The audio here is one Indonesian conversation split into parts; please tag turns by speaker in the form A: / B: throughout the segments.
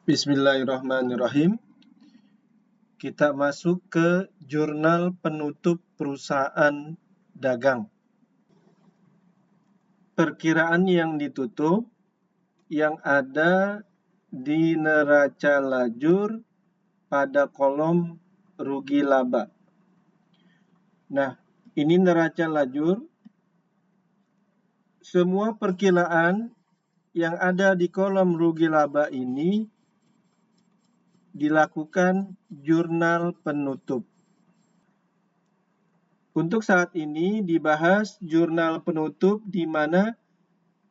A: Bismillahirrahmanirrahim. Kita masuk ke jurnal penutup perusahaan dagang. Perkiraan yang ditutup yang ada di neraca lajur pada kolom rugi laba. Nah, ini neraca lajur. Semua perkiraan yang ada di kolom rugi laba ini dilakukan jurnal penutup. Untuk saat ini dibahas jurnal penutup di mana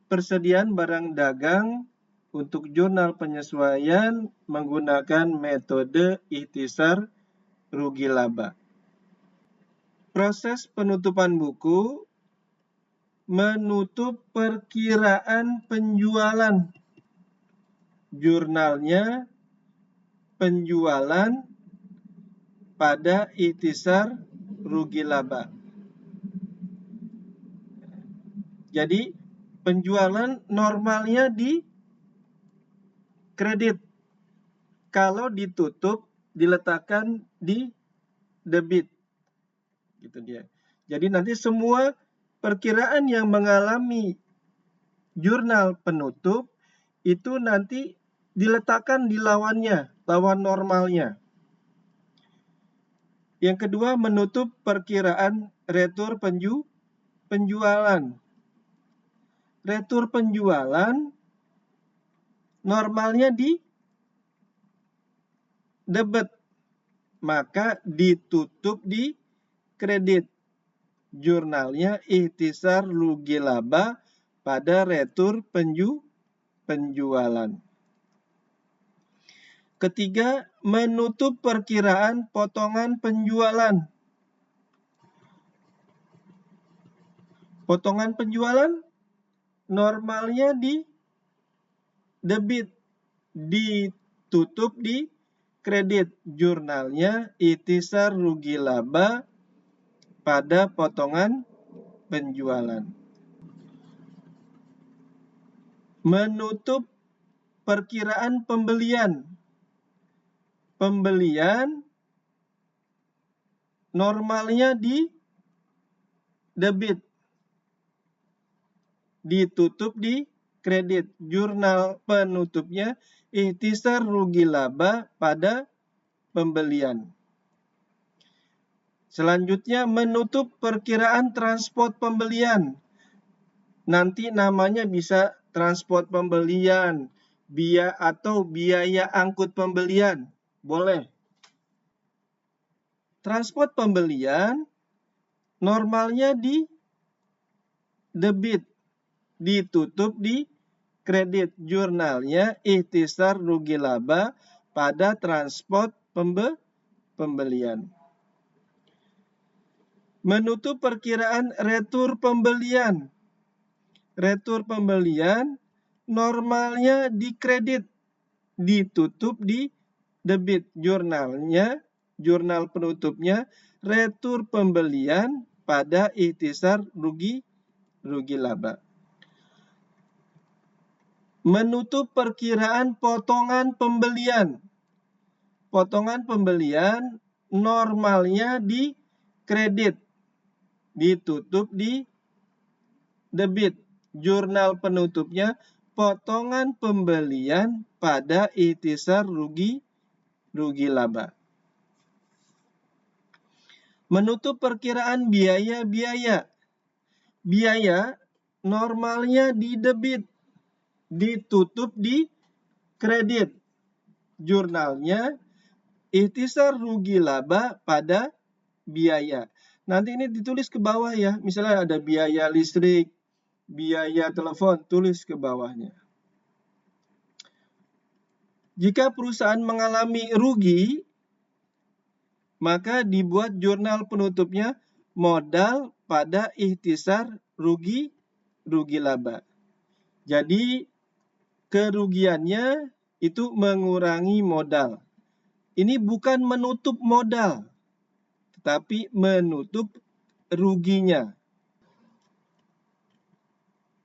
A: persediaan barang dagang untuk jurnal penyesuaian menggunakan metode ikhtisar rugi laba. Proses penutupan buku menutup perkiraan penjualan. Jurnalnya penjualan pada ikhtisar rugi laba. Jadi penjualan normalnya di kredit. Kalau ditutup diletakkan di debit. Gitu dia. Jadi nanti semua perkiraan yang mengalami jurnal penutup itu nanti diletakkan di lawannya, lawan normalnya. Yang kedua, menutup perkiraan retur penjualan. Retur penjualan normalnya di debit, maka ditutup di kredit. Jurnalnya ikhtisar rugi laba pada retur penjualan. Ketiga, menutup perkiraan potongan penjualan. Potongan penjualan normalnya di debit, ditutup di kredit. Jurnalnya ikhtisar rugi laba pada potongan penjualan. Menutup perkiraan pembelian. Pembelian normalnya di debit, ditutup di kredit. Jurnal penutupnya ikhtisar rugi laba pada pembelian. Selanjutnya, menutup perkiraan transport pembelian. Nanti namanya bisa transport pembelian, biaya angkut pembelian. Boleh. Transport pembelian normalnya di debit, ditutup di kredit. Jurnalnya ikhtisar rugi laba pada transport pembelian. Menutup perkiraan retur pembelian. Retur pembelian normalnya di kredit, ditutup di debit. Jurnal penutupnya retur pembelian pada ikhtisar rugi laba. Menutup perkiraan potongan pembelian. Potongan pembelian normalnya di kredit, ditutup di debit. Jurnal penutupnya potongan pembelian pada ikhtisar rugi laba. Menutup perkiraan biaya. Biaya normalnya di debit, ditutup di kredit. Jurnalnya ikhtisar rugi laba pada biaya. Nanti ini ditulis ke bawah ya. Misalnya ada biaya listrik, biaya telepon, tulis ke bawahnya. Jika perusahaan mengalami rugi, maka dibuat jurnal penutupnya modal pada ikhtisar rugi laba. Jadi kerugiannya itu mengurangi modal. Ini bukan menutup modal, tetapi menutup ruginya.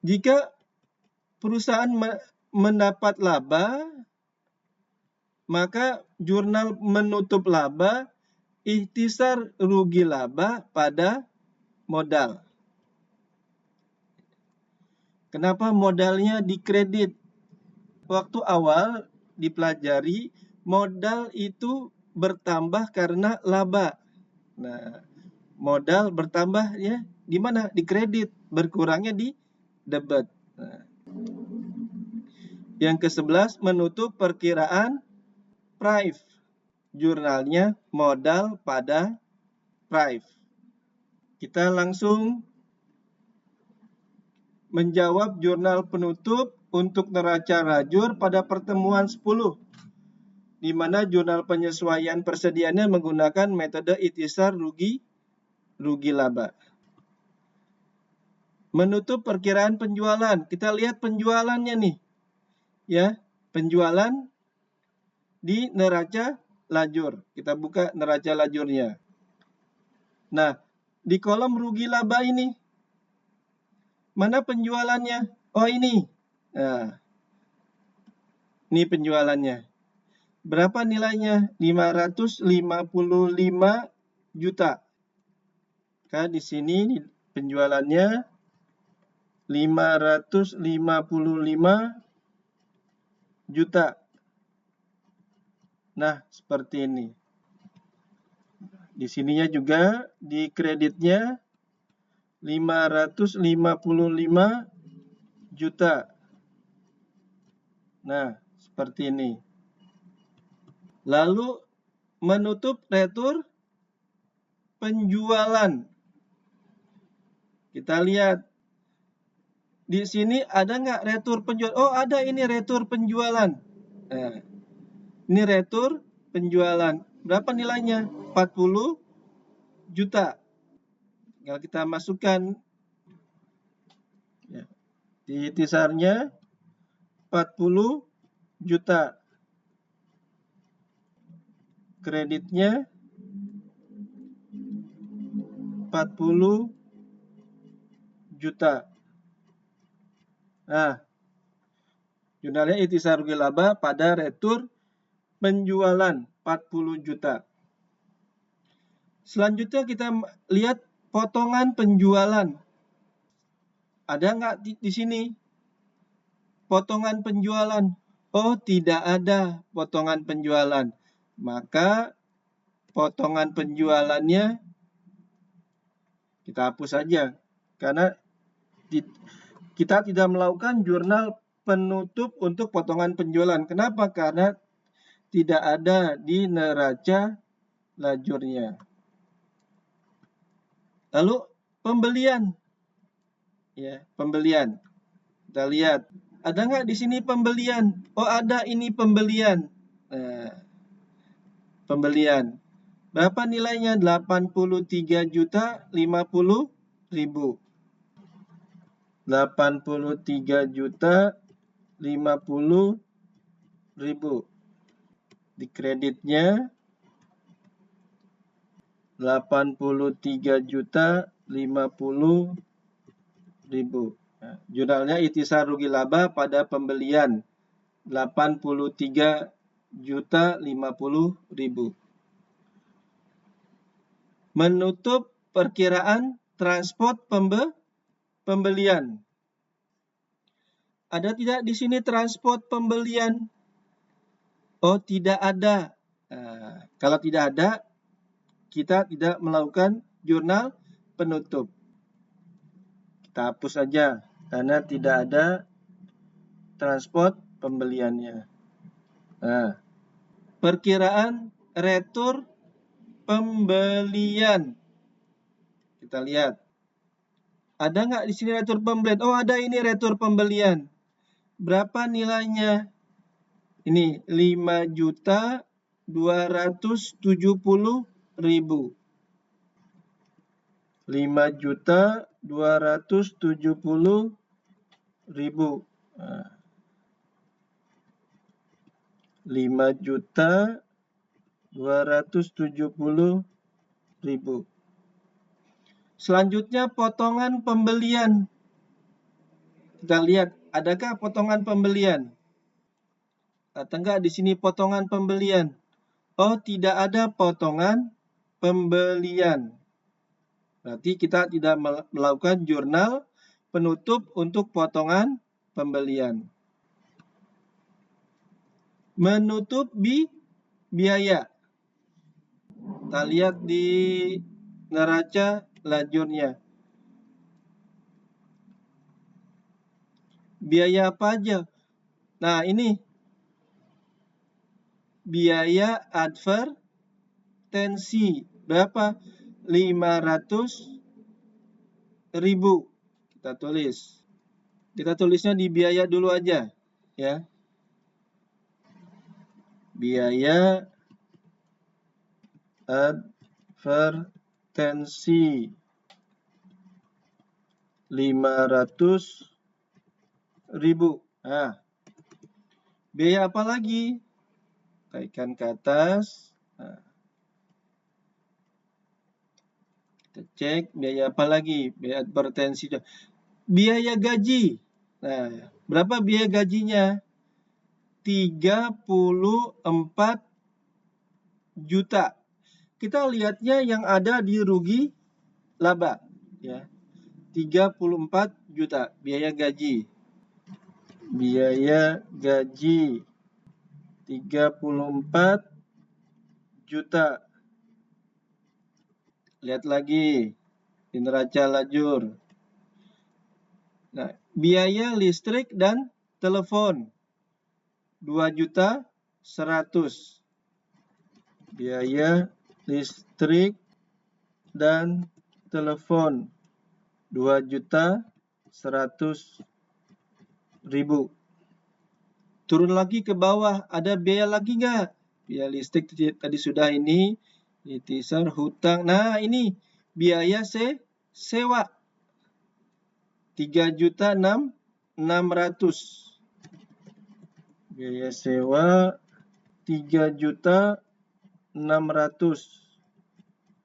A: Jika perusahaan mendapat laba, maka jurnal menutup laba ikhtisar rugi laba pada modal. Kenapa modalnya dikredit? Waktu awal dipelajari, modal itu bertambah karena laba. Nah, modal bertambah ya di mana? Di kredit, berkurangnya di debit. Nah, yang ke-11 menutup perkiraan price. Jurnalnya modal pada price. Kita langsung menjawab jurnal penutup untuk neraca lajur pada pertemuan 10, di mana jurnal penyesuaian persediaannya menggunakan metode ikhtisar rugi laba. Menutup perkiraan penjualan. Kita lihat penjualannya nih. Ya, penjualan di neraca lajur. Kita buka neraca lajurnya. Nah, di kolom rugi laba ini, mana penjualannya? Oh, ini. Nah, ini penjualannya. Berapa nilainya? 555 juta. Kan di sini penjualannya 555 juta. Nah, seperti ini. Di sininya juga di kreditnya 555 juta. Nah, seperti ini. Lalu menutup retur penjualan. Kita lihat di sini ada nggak retur penjualan? Oh, ada, ini retur penjualan. Nah, ini retur penjualan. Berapa nilainya? 40 juta. Kalau kita masukkan ya, di ikhtisarnya 40 juta. Kreditnya 40 juta. Nah, jurnalnya ikhtisar rugi laba pada retur penjualan 40 juta. Selanjutnya kita lihat potongan penjualan. Ada nggak di sini potongan penjualan? Oh, tidak ada potongan penjualan. Maka potongan penjualannya kita hapus saja. Karena kita tidak melakukan jurnal penutup untuk potongan penjualan. Kenapa? Karena tidak ada di neraca lajurnya. Lalu pembelian. Ya, pembelian. Kita lihat, ada nggak di sini pembelian? Oh, ada, ini pembelian. Nah, pembelian. Berapa nilainya? 83 juta 50 ribu. 83 juta 50 ribu. Di kreditnya 83 juta 50 ribu. Nah, jurnalnya ikhtisar rugi laba pada pembelian 83 juta 50 ribu. Menutup perkiraan transport pembelian. Ada tidak di sini transport pembelian? Oh, tidak ada. Nah, kalau tidak ada, kita tidak melakukan jurnal penutup. Kita hapus saja karena tidak ada transport pembeliannya. Nah, perkiraan retur pembelian. Kita lihat. Ada nggak di sini retur pembelian? Oh, ada, ini retur pembelian. Berapa nilainya? Ini 5 juta 270 ribu. 5 juta 270 ribu. Nah, 5 juta 270 ribu. Selanjutnya potongan pembelian. Kita lihat, adakah potongan pembelian? Atau enggak di sini potongan pembelian? Oh, tidak ada potongan pembelian. Berarti kita tidak melakukan jurnal penutup untuk potongan pembelian. Menutup biaya. Kita lihat di neraca lajurnya. Biaya apa aja? Nah, ini biaya advertensi. Berapa? 500.000. Kita tulis. Kita tulisnya di biaya dulu aja, ya. Biaya advertensi 500.000. Nah, biaya apa lagi? Kaitkan ke atas. Nah, kita cek biaya apa lagi? Biaya advertensi. Biaya gaji. Nah, berapa biaya gajinya? 34 juta. Kita lihatnya yang ada di rugi laba, ya. 34 juta biaya gaji. Biaya gaji 34 juta. Lihat lagi di neraca lajur. Nah, biaya listrik dan telepon 2.100.000. Biaya listrik dan telepon 2.100.000. Turun lagi ke bawah, ada biaya lagi nggak? Biaya listrik tadi sudah ini, itisar, hutang. Nah, ini biaya sewa 3.600.000. Biaya sewa 3.600.000.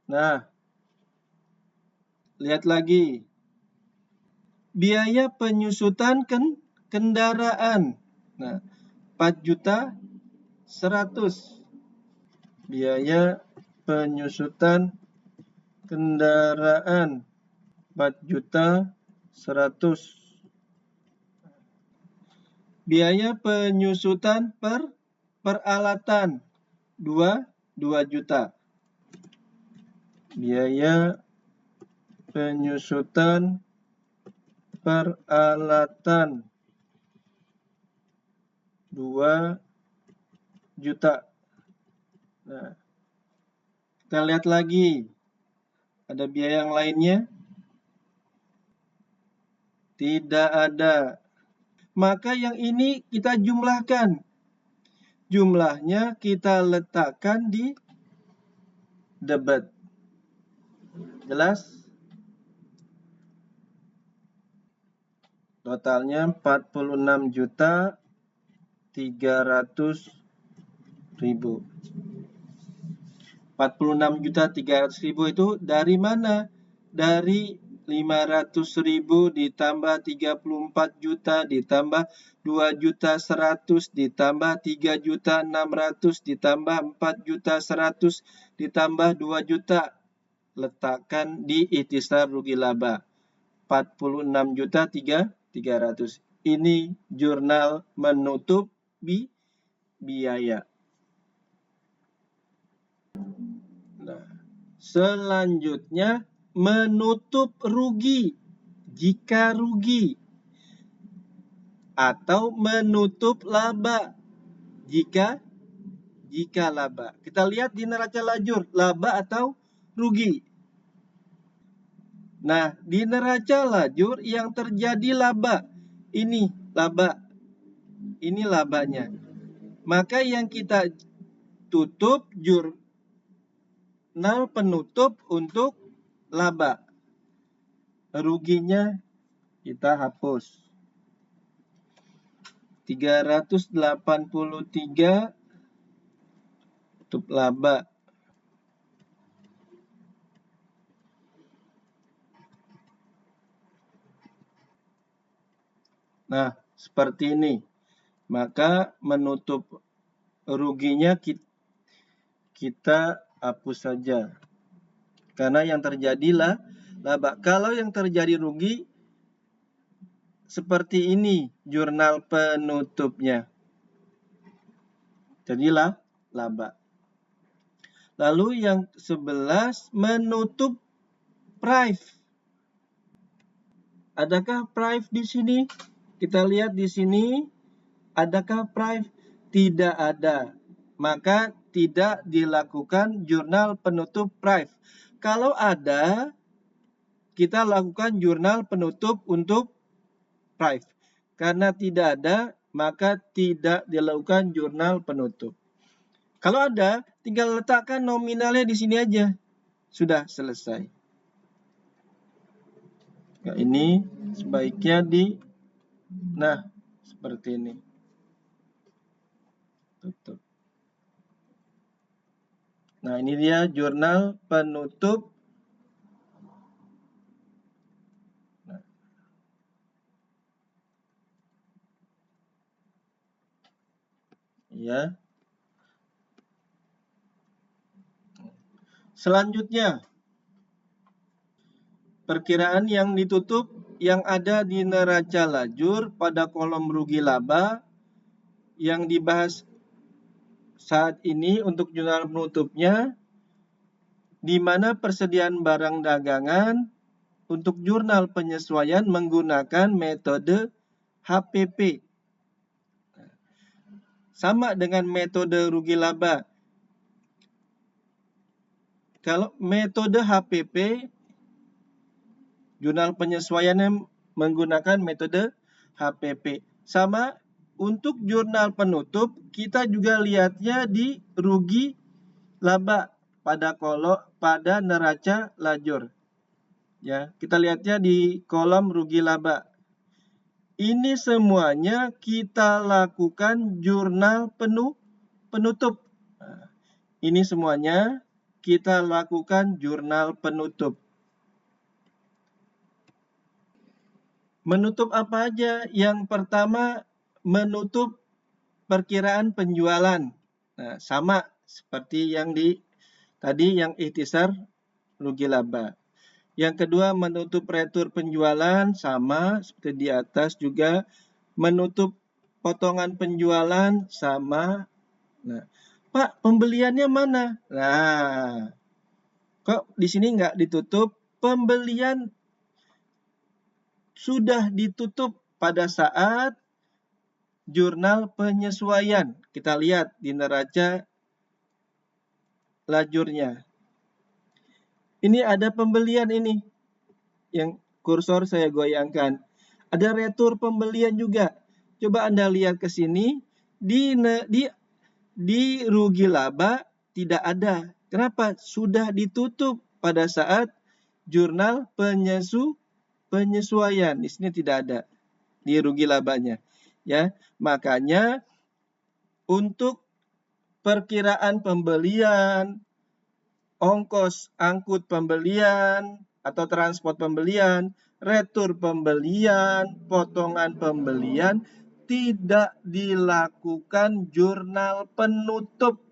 A: Nah, lihat lagi. Biaya penyusutan kendaraan. Nah, 4.100.000. Biaya penyusutan kendaraan 4.100.000. Biaya penyusutan peralatan 2 juta. Biaya penyusutan peralatan 2 juta. Nah, kita lihat lagi. Ada biaya yang lainnya? Tidak ada. Maka yang ini kita jumlahkan. Jumlahnya kita letakkan di debit. Jelas? Totalnya 46.300.000. 46.300.000 itu dari mana? Dari 500.000 ditambah 34 juta ditambah 2.100.000 ditambah 3.600.000 ditambah 4.100.000 ditambah 2 juta. Letakkan di ikhtisar rugi laba. 46.300.000. Ini jurnal menutup biaya. Nah, selanjutnya menutup rugi jika rugi atau menutup laba jika laba. Kita lihat di neraca lajur, laba atau rugi. Nah, di neraca lajur yang terjadi laba. Ini laba. Ini labanya. Maka yang kita tutup jurnal penutup untuk laba. Ruginya kita hapus. 383 tutup laba. Nah, seperti ini. maka menutup ruginya kita hapus saja. Karena yang terjadilah laba. Kalau yang terjadi rugi, seperti ini jurnal penutupnya. Jadilah laba. Lalu yang 11, menutup prive. Adakah prive di sini? Kita lihat di sini, adakah prive? Tidak ada. Maka tidak dilakukan jurnal penutup prive. Kalau ada, kita lakukan jurnal penutup untuk prive. Karena tidak ada, maka tidak dilakukan jurnal penutup. Kalau ada, tinggal letakkan nominalnya di sini aja. Sudah selesai. Nah, ini sebaiknya seperti ini. Tutup. Nah, ini dia jurnal penutup. Nah. Ya. Selanjutnya, perkiraan yang ditutup yang ada di neraca lajur pada kolom rugi laba yang dibahas saat ini untuk jurnal penutupnya, di mana persediaan barang dagangan untuk jurnal penyesuaian menggunakan metode HPP. Sama dengan metode rugi laba. Kalau metode HPP, jurnal penyesuaiannya menggunakan metode HPP. Sama untuk jurnal penutup, kita juga lihatnya di rugi laba pada neraca lajur. Ya, kita lihatnya di kolom rugi laba. Ini semuanya kita lakukan jurnal penutup. Nah, ini semuanya kita lakukan jurnal penutup. Menutup apa aja? Yang pertama, menutup perkiraan penjualan. Nah, sama seperti yang tadi yang ikhtisar rugi laba. Yang kedua, menutup retur penjualan, sama seperti di atas juga. Menutup potongan penjualan, sama. Nah, Pak, pembeliannya mana? Nah, kok di sini nggak ditutup? Pembelian sudah ditutup pada saat jurnal penyesuaian. Kita lihat di neraca lajurnya. Ini ada pembelian ini. Yang kursor saya goyangkan. Ada retur pembelian juga. Coba Anda lihat ke sini. Di rugi laba tidak ada. Kenapa? Sudah ditutup pada saat jurnal penyesuaian. Di sini tidak ada di rugi labanya. Ya, makanya untuk perkiraan pembelian, ongkos angkut pembelian atau transport pembelian, retur pembelian, potongan pembelian tidak dilakukan jurnal penutup.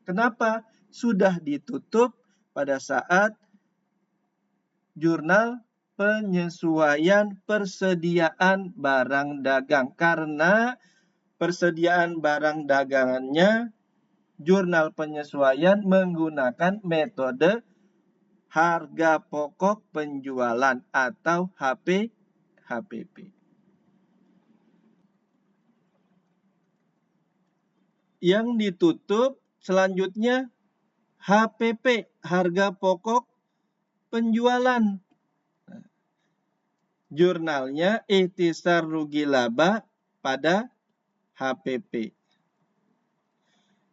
A: Kenapa? Sudah ditutup pada saat jurnal penyesuaian persediaan barang dagang. Karena persediaan barang dagangannya jurnal penyesuaian menggunakan metode harga pokok penjualan atau HPP. Yang ditutup selanjutnya HPP, harga pokok penjualan. Jurnalnya ikhtisar rugi laba pada HPP.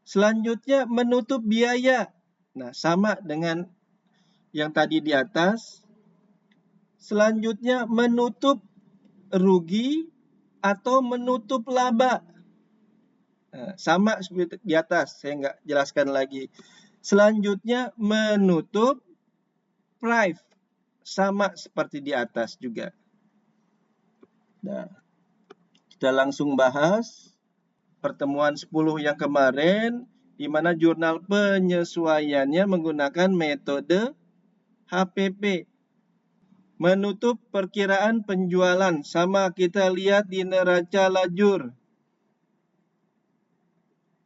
A: Selanjutnya menutup biaya. Nah, sama dengan yang tadi di atas. Selanjutnya menutup rugi atau menutup laba. Nah, sama seperti di atas, saya nggak jelaskan lagi. Selanjutnya menutup prive, sama seperti di atas juga. Nah, kita langsung bahas. pertemuan 10 yang kemarin, di mana jurnal penyesuaiannya menggunakan metode HPP. Menutup perkiraan penjualan, sama kita lihat di neraca lajur.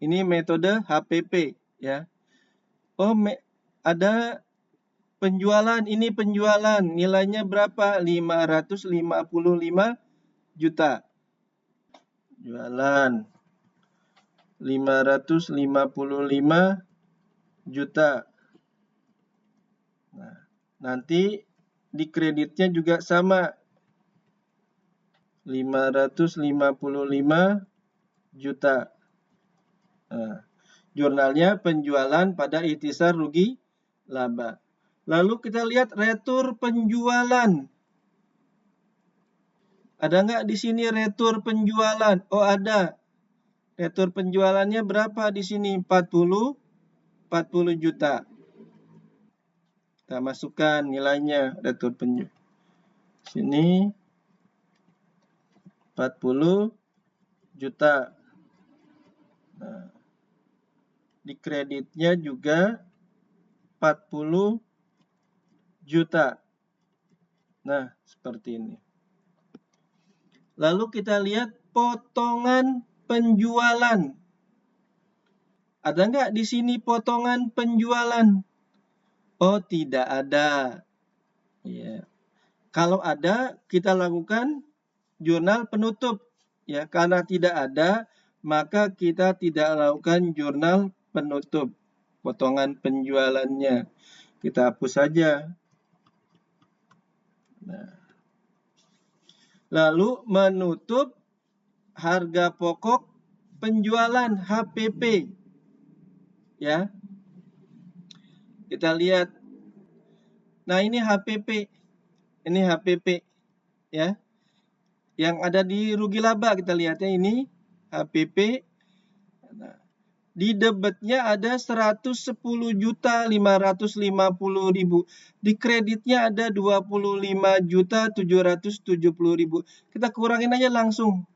A: Ini metode HPP ya. Oh, ada penjualan, ini penjualan, nilainya berapa? 555 juta. Jualan 555 juta. Nah, nanti di kreditnya juga sama. 555 juta. Nah, jurnalnya penjualan pada ikhtisar rugi laba. Lalu kita lihat retur penjualan. Ada nggak di sini retur penjualan? Oh, ada. Retur penjualannya berapa di sini? 40 juta. Kita masukkan nilainya retur penjualan. Sini 40 juta. Nah, di kreditnya juga 40 juta. Nah, seperti ini. Lalu kita lihat potongan penjualan. Ada nggak di sini potongan penjualan? Oh, tidak ada. Ya. Kalau ada, kita lakukan jurnal penutup. Ya, karena tidak ada, maka kita tidak lakukan jurnal penutup. Potongan penjualannya. Kita hapus saja. Nah. Lalu menutup harga pokok penjualan HPP. Ya. Kita lihat. Nah, ini HPP. Ini HPP ya. Yang ada di rugi laba kita lihatnya ini HPP. Nah, di debitnya ada 110.550.000. Di kreditnya ada 25.770.000. Kita kurangin aja langsung.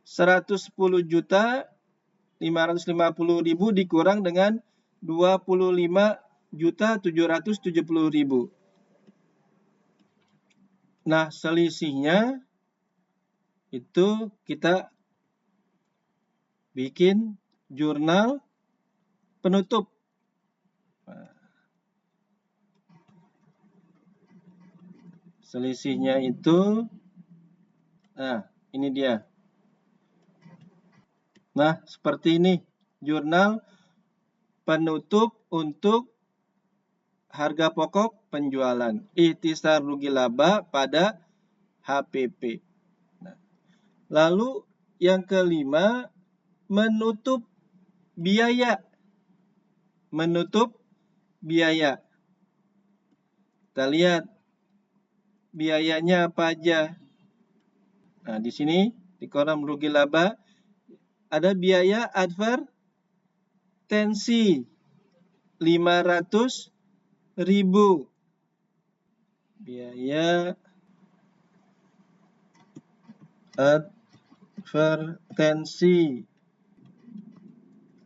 A: 110.550.000 dikurang dengan 25.770.000. Nah, selisihnya itu kita bikin jurnal penutup. Selisihnya itu, nah ini dia. Nah, seperti ini jurnal penutup untuk harga pokok penjualan. Ikhtisar rugi laba pada HPP. Nah, lalu yang kelima, menutup biaya. Menutup biaya. Kita lihat biayanya apa aja. Nah, di sini di kolom rugi laba ada biaya advertensi 500.000. Biaya advertensi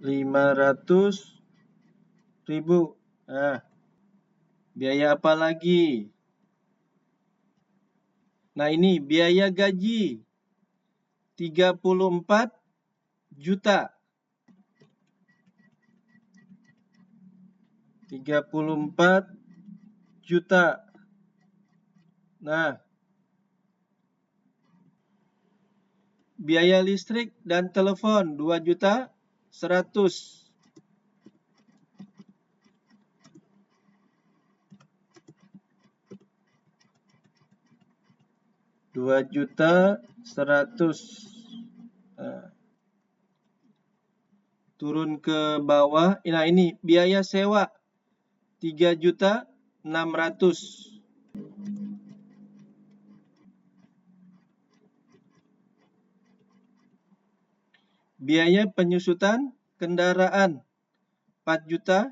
A: 500.000. Nah, biaya apa lagi? Nah, ini biaya gaji 34 juta. 34 juta. Nah, biaya listrik dan telepon 2.100.000. 2.100.000. Nah, turun ke bawah. Nah, ini biaya sewa 3.600.000. Biaya penyusutan kendaraan 4.100.000.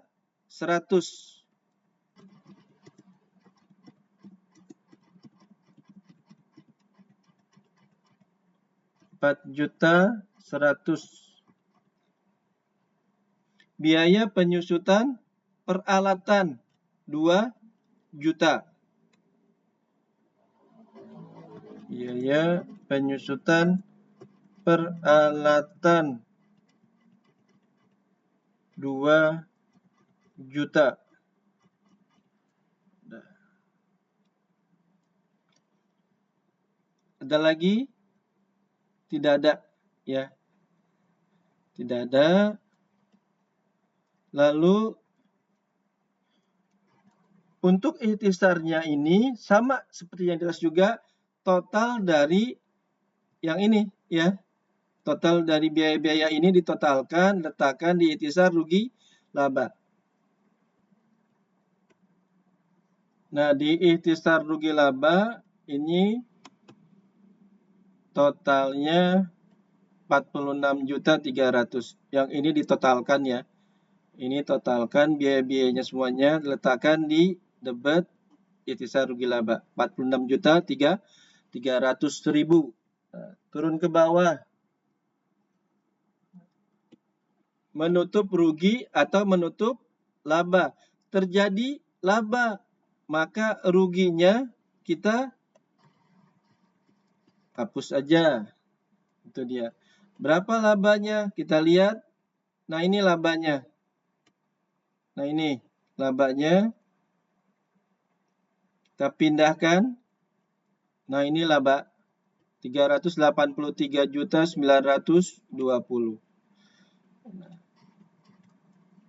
A: 4.100.000. biaya penyusutan peralatan 2 juta. Biaya penyusutan peralatan 2 juta. Ada lagi? Tidak ada, ya. Tidak ada. Lalu untuk ikhtisarnya ini sama seperti yang jelas juga, total dari yang ini, ya. Total dari biaya-biaya ini ditotalkan, letakkan di ikhtisar rugi laba. Nah, di ikhtisar rugi laba ini totalnya 46.300.000. Yang ini ditotalkan, ya. Ini totalkan biaya-biayanya semuanya diletakkan di debit ikhtisar rugi laba 46.300.000. Nah, turun ke bawah. Menutup rugi atau menutup laba. Terjadi laba, maka ruginya kita hapus aja. Itu dia. Berapa labanya? Kita lihat. Nah, ini labanya. Nah, ini labanya. Kita pindahkan. Nah, ini laba 383.920.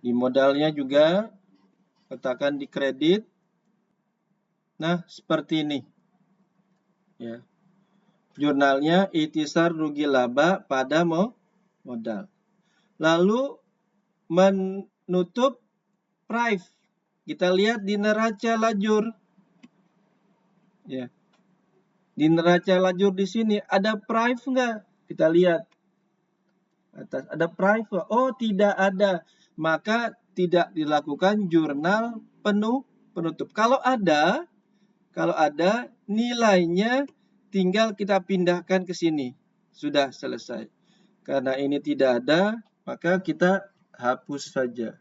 A: Di modalnya juga letakkan di kredit. Nah, seperti ini. Ya. Jurnalnya ikhtisar rugi laba pada modal. Lalu menutup prive. Kita lihat di neraca lajur. Ya. Di neraca lajur di sini ada prive enggak? Kita lihat. Atas ada prive. Oh, tidak ada. Maka tidak dilakukan jurnal penutup. Kalau ada nilainya tinggal kita pindahkan ke sini. Sudah selesai. Karena ini tidak ada, maka kita hapus saja.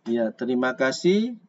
A: Ya, terima kasih.